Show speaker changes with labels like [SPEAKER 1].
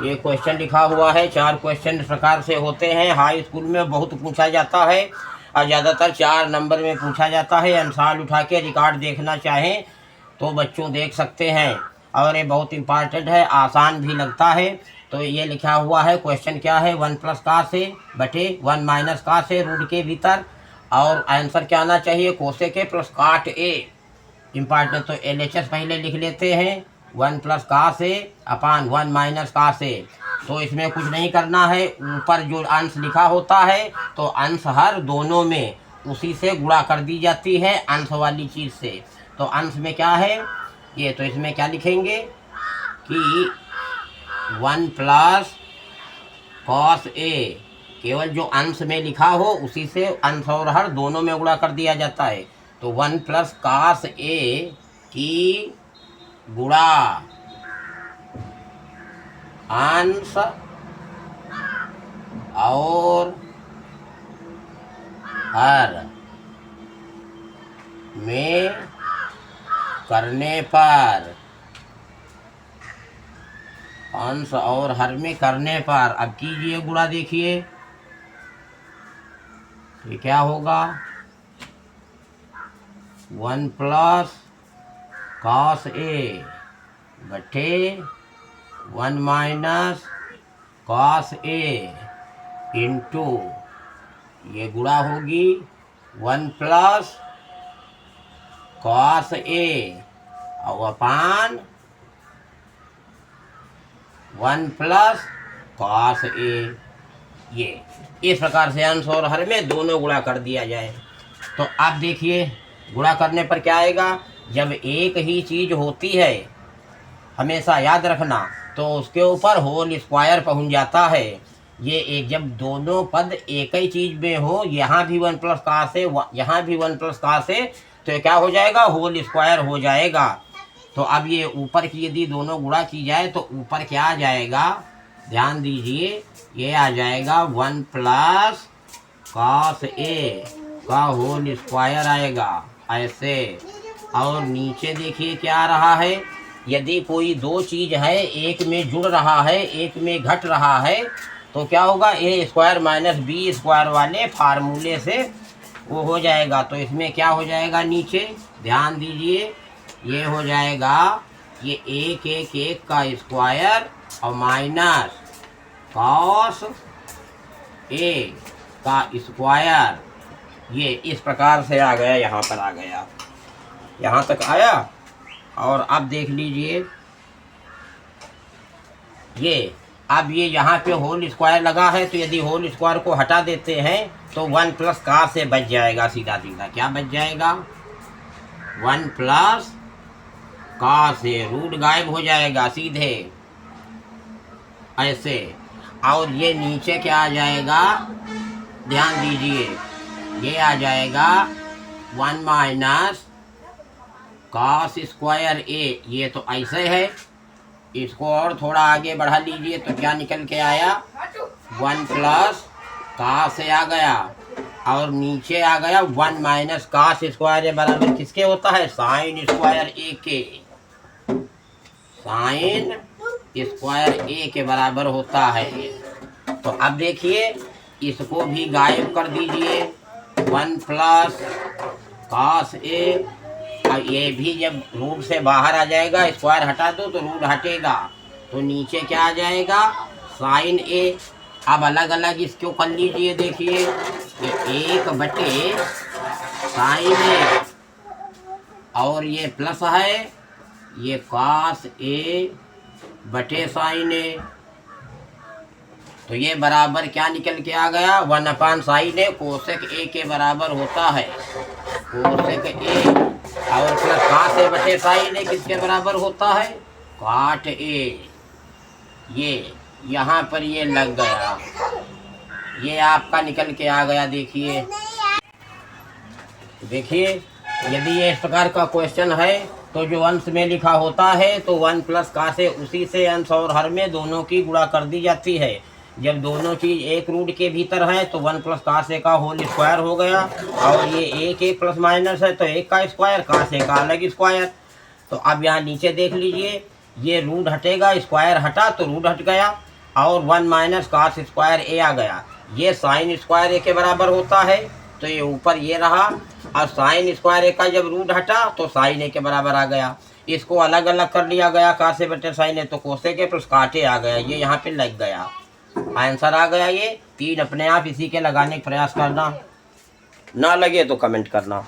[SPEAKER 1] ये क्वेश्चन लिखा हुआ है। 4 क्वेश्चन इस प्रकार से होते हैं। हाई स्कूल में बहुत पूछा जाता है और ज़्यादातर 4 नंबर में पूछा जाता है। अंसाल उठा के रिकॉर्ड देखना चाहें तो बच्चों देख सकते हैं और ये बहुत इम्पॉर्टेंट है, आसान भी लगता है। तो ये लिखा हुआ है क्वेश्चन क्या है, 1 प्लस का से बटे 1 माइनस का से रूट के भीतर, और आंसर क्या आना चाहिए, कोसे के प्लस काट ए। इम्पॉर्टेंट तो LHS पहले लिख लेते हैं, 1 प्लस का से अपान 1 माइनस का से। तो इसमें कुछ नहीं करना है, ऊपर जो अंश लिखा होता है तो अंश हर दोनों में उसी से गुणा कर दी जाती है, अंश वाली चीज़ से। तो अंश में क्या है ये, तो इसमें क्या लिखेंगे कि 1 प्लस कॉस ए, केवल जो अंश में लिखा हो उसी से अंश और हर दोनों में गुणा कर दिया जाता है। तो 1 प्लस कॉस ए की गुणा अंश और हर में करने पर, अंश और हर में करने पर, अब कीजिए गुणा, देखिए ये क्या होगा, 1 प्लस कॉस ए बटे 1 माइनस कॉस ए इंटू, ये गुणा होगी 1 प्लस कॉस ए और अपान 1 प्लस कॉस ए। ये इस प्रकार से अंश और हर में दोनों गुणा कर दिया जाए। तो आप देखिए गुणा करने पर क्या आएगा, जब एक ही चीज़ होती है हमेशा याद रखना तो उसके ऊपर होल स्क्वायर पहुंच जाता है। ये एक, जब दोनों पद एक ही चीज़ में हो, यहाँ भी 1 प्लस का से, यहाँ भी 1 प्लस का से, तो क्या हो जाएगा, होल स्क्वायर हो जाएगा। तो अब ये ऊपर की यदि दोनों गुणा की जाए तो ऊपर क्या आ जाएगा, ध्यान दीजिए, ये आ जाएगा 1 प्लस कॉस ए का होल स्क्वायर आएगा ऐसे। और नीचे देखिए क्या आ रहा है, यदि कोई दो चीज़ है, एक में जुड़ रहा है एक में घट रहा है, तो क्या होगा, ए स्क्वायर माइनस बी स्क्वायर वाले फार्मूले से वो हो जाएगा। तो इसमें क्या हो जाएगा, नीचे ध्यान दीजिए, ये हो जाएगा, ये 1 1 1 का स्क्वायर और माइनस कॉस ए का स्क्वायर, ये इस प्रकार से आ गया, यहाँ पर आ गया, यहाँ तक आया। और अब देख लीजिए ये, अब ये यहाँ पे होल स्क्वायर लगा है, तो यदि होल स्क्वायर को हटा देते हैं तो 1 प्लस का से बच जाएगा, सीधा सीधा क्या बच जाएगा, 1 प्लस का से, रूट गायब हो जाएगा सीधे ऐसे। और ये नीचे क्या आ जाएगा, ध्यान दीजिए, ये आ जाएगा 1 माइनस कॉस स्क्वायर ए, ये तो ऐसे है, इसको और थोड़ा आगे बढ़ा लीजिए तो क्या निकल के आया, 1 प्लस का से आ गया, और नीचे आ गया 1 माइनस कॉस स्क्वायर बराबर किसके होता है, साइन स्क्वायर ए के, साइन स्क्वायर ए के बराबर होता है। तो अब देखिए इसको भी गायब कर दीजिए, 1 प्लस कॉस ए, और ये भी जब रूट से बाहर आ जाएगा, स्क्वायर हटा दो तो रूट हटेगा, तो नीचे क्या आ जाएगा, साइन ए। अब अलग अलग इसको कर लीजिए, देखिए ये 1 बटे साइन ए, और ये प्लस है, ये कॉस ए बटे साइन ए, तो ये बराबर क्या निकल के आ गया, 1 अपान साइन ए कोसेक ए के बराबर होता है, कोसेक ए, और प्लस कॉस ए बटे साइन ए किसके बराबर होता है, काट ए। ये यहाँ पर ये लग गया, ये आपका निकल के आ गया। देखिए देखिए यदि ये इस प्रकार का क्वेश्चन है तो जो अंश में लिखा होता है तो 1 प्लस का से, उसी से अंश और हर में दोनों की गुणा कर दी जाती है। जब दोनों चीज़ एक रूट के भीतर है तो 1 प्लस का से का होल स्क्वायर हो गया, और ये 1 1 प्लस माइनस है तो 1 का स्क्वायर, का से का अलग स्क्वायर। तो अब यहाँ नीचे देख लीजिए, ये रूट हटेगा, स्क्वायर हटा तो रूट हट गया, और 1 माइनस cos स्क्वायर ए आ गया। ये साइन स्क्वायर ए के बराबर होता है, तो ये ऊपर ये रहा, और साइन स्क्वायर ए का जब रूट हटा तो साइन ए के बराबर आ गया। इसको अलग अलग कर लिया गया, कासे बटे साइन ए, तो कोसे के प्लस काटे आ गया, ये यहाँ पे लग गया, आंसर आ गया ये 3। अपने आप इसी के लगाने का प्रयास करना, ना लगे तो कमेंट करना।